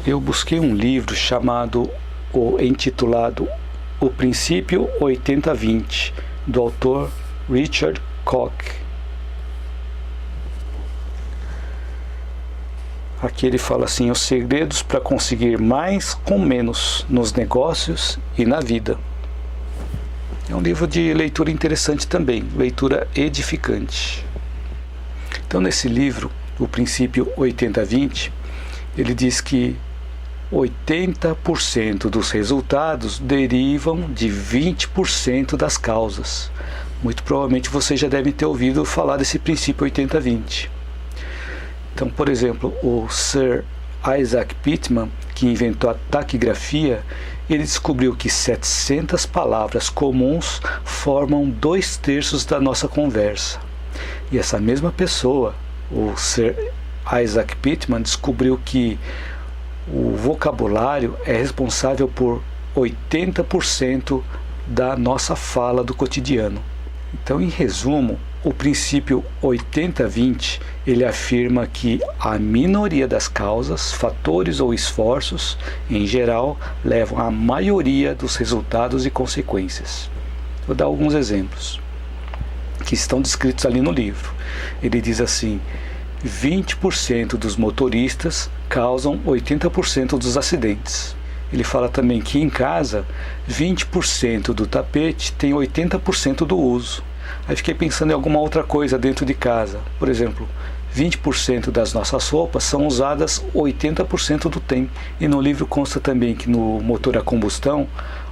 eu busquei um livro intitulado O Princípio 80-20, do autor Richard Koch. Aqui ele fala assim: os segredos para conseguir mais com menos nos negócios e na vida. É um livro de leitura interessante também, leitura edificante. Então, nesse livro, O Princípio 80-20, ele diz que 80% dos resultados derivam de 20% das causas. Muito provavelmente vocês já devem ter ouvido falar desse princípio 80-20. Então, por exemplo, o Sir Isaac Pitman, que inventou a taquigrafia, ele descobriu que 700 palavras comuns formam 2/3 da nossa conversa. E essa mesma pessoa, o Sir Isaac Pitman, descobriu que o vocabulário é responsável por 80% da nossa fala do cotidiano. Então, em resumo, o princípio 80-20, ele afirma que a minoria das causas, fatores ou esforços, em geral, levam à maioria dos resultados e consequências. Vou dar alguns exemplos que estão descritos ali no livro. Ele diz assim: 20% dos motoristas causam 80% dos acidentes. Ele fala também que em casa, 20% do tapete tem 80% do uso. Aí fiquei pensando em alguma outra coisa dentro de casa. Por exemplo, 20% das nossas roupas são usadas 80% do tempo. E no livro consta também que no motor a combustão,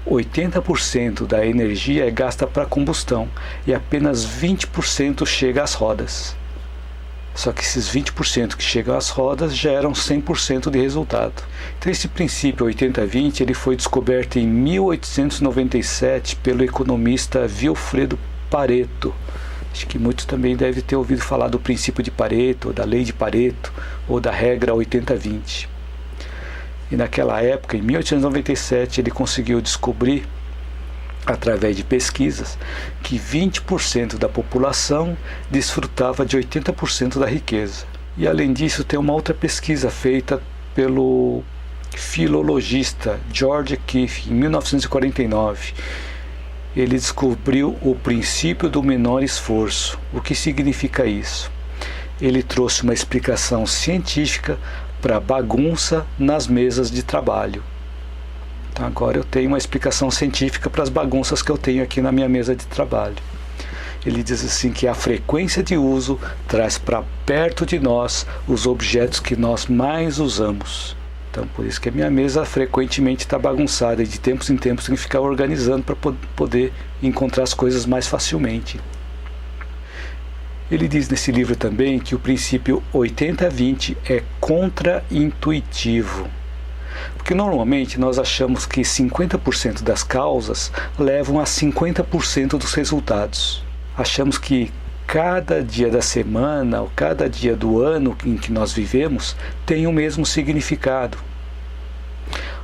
80% da energia é gasta para combustão e apenas 20% chega às rodas. Só que esses 20% que chegam às rodas geram 100% de resultado. Então esse princípio 80-20 ele foi descoberto em 1897 pelo economista Vilfredo Pareto. Acho que muitos também devem ter ouvido falar do princípio de Pareto, ou da lei de Pareto, ou da regra 80-20. E naquela época, em 1897, ele conseguiu descobrir, através de pesquisas, que 20% da população desfrutava de 80% da riqueza. E além disso, tem uma outra pesquisa feita pelo filologista George Keith, em 1949. Ele descobriu o princípio do menor esforço. O que significa isso? Ele trouxe uma explicação científica para a bagunça nas mesas de trabalho. Então agora eu tenho uma explicação científica para as bagunças que eu tenho aqui na minha mesa de trabalho. Ele diz assim que a frequência de uso traz para perto de nós os objetos que nós mais usamos. Então por isso que a minha mesa frequentemente está bagunçada e de tempos em tempos tem que ficar organizando para poder encontrar as coisas mais facilmente. Ele diz nesse livro também que o princípio 80-20 é contra-intuitivo. Porque normalmente nós achamos que 50% das causas levam a 50% dos resultados. Achamos que cada dia da semana ou cada dia do ano em que nós vivemos tem o mesmo significado.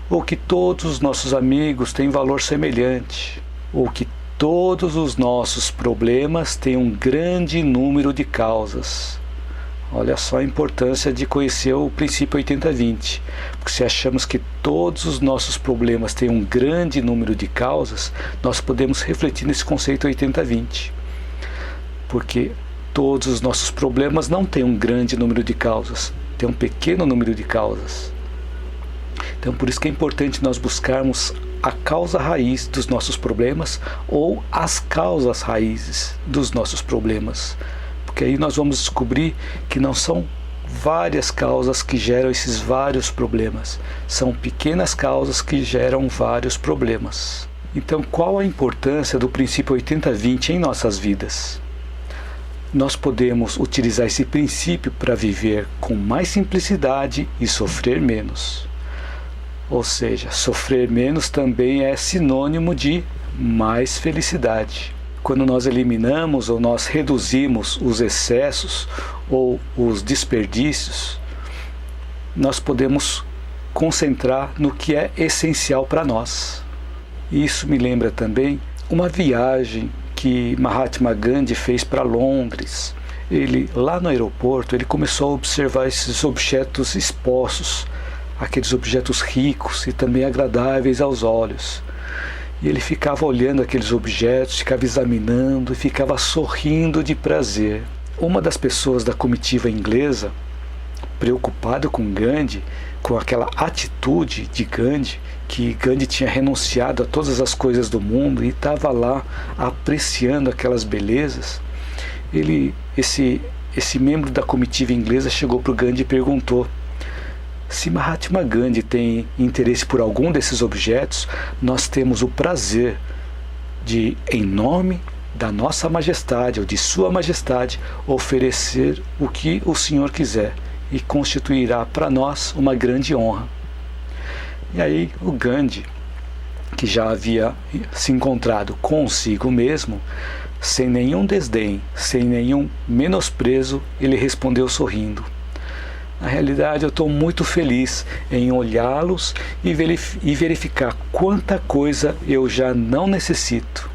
Ou que todos os nossos amigos têm valor semelhante. Ou que todos os nossos problemas têm um grande número de causas. Olha só a importância de conhecer o princípio 80-20. Porque se achamos que todos os nossos problemas têm um grande número de causas, nós podemos refletir nesse conceito 80-20. Porque todos os nossos problemas não têm um grande número de causas, tem um pequeno número de causas. Então por isso que é importante nós buscarmos a causa raiz dos nossos problemas ou as causas raízes dos nossos problemas. Porque aí nós vamos descobrir que não são várias causas que geram esses vários problemas. São pequenas causas que geram vários problemas. Então qual a importância do princípio 80-20 em nossas vidas? Nós podemos utilizar esse princípio para viver com mais simplicidade e sofrer menos. Ou seja, sofrer menos também é sinônimo de mais felicidade. Quando nós eliminamos ou nós reduzimos os excessos ou os desperdícios, nós podemos concentrar no que é essencial para nós. Isso me lembra também uma viagem que Mahatma Gandhi fez para Londres. Ele, lá no aeroporto, ele começou a observar esses objetos expostos aqueles objetos ricos e também agradáveis aos olhos. E ele ficava olhando aqueles objetos, ficava examinando e ficava sorrindo de prazer. Uma das pessoas da comitiva inglesa, preocupado com Gandhi, com aquela atitude de Gandhi, que Gandhi tinha renunciado a todas as coisas do mundo e estava lá apreciando aquelas belezas, esse membro da comitiva inglesa chegou para o Gandhi e perguntou: se Mahatma Gandhi tem interesse por algum desses objetos, nós temos o prazer de, em nome da nossa majestade ou de sua majestade, oferecer o que o senhor quiser, e constituirá para nós uma grande honra. E aí o Gandhi, que já havia se encontrado consigo mesmo, sem nenhum desdém, sem nenhum menosprezo, ele respondeu sorrindo: na realidade eu estou muito feliz em olhá-los e verificar quanta coisa eu já não necessito.